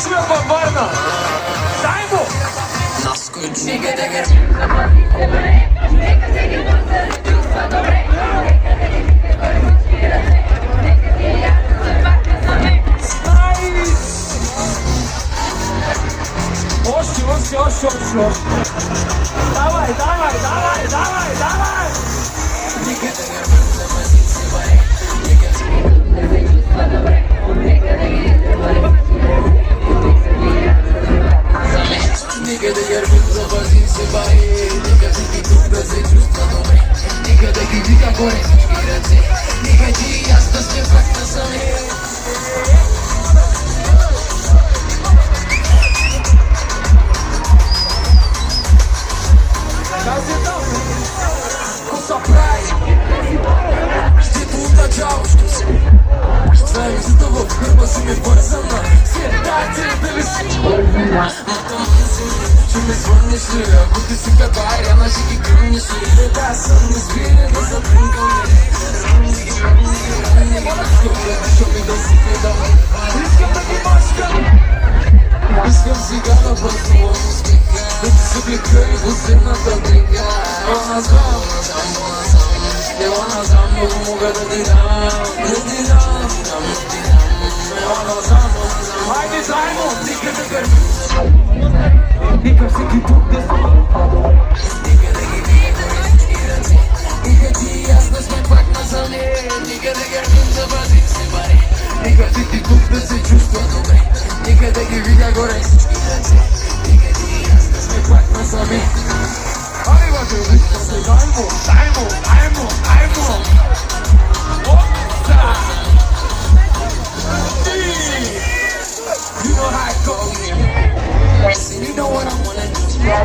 чуя във Варна. Дай му! Още. Давай! Нека да гърбим, запазим се бари. Нека всеки тук да се чувства добре. Нека да ги вика горе всички ръце. Нека ти и аз да сме пак насаме. Ко са прави? Ще поначало, ще се зависите в гърба си ме бързана. Светайте да ли си че ме звъннеш ли, ако ти си кабай, ама ще ги гръмнеш ли. Да, съм не спире да затрънкаме. Що ми да си гледам. Искам да ги мачкам. Искам сега да бъдувам успеха. Да ти се блика и последната брега. Ела назам, много мога да ти дам. Ела назам. Хайде заедно, нека да гърбим. Нека всеки тук да се нека да ги видим всички ръце. Нека ти и аз да сме пак насаме. Нека да гърбим, запазим се баре. Нека всеки тук да се чувства добре. Нека да ги видя горе всички ръце. Нека ти и аз да сме пак насаме. Ай, бате, искам се, дай му. Опса! You know how it goes. And you know what I wanna do.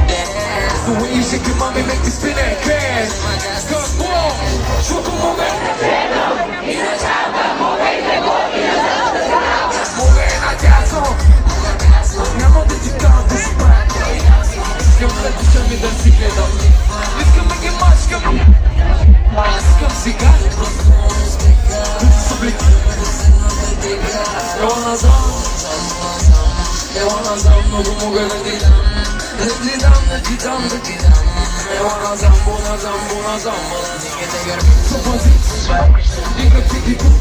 Dance. The way you shake your mommy make me spin that cash. Come on, show the moment. Muove na caso. Andiamo da città da sprat. Искам да дишаме да си гледам. Искам да ги мачкам. Искам сега да просто успеха. Да ти се блики. Ела назам, много мога да ти дам. Да ти дам. Ела назам, бо назам. Нека да гърбим, запазим се. Нека всеки тук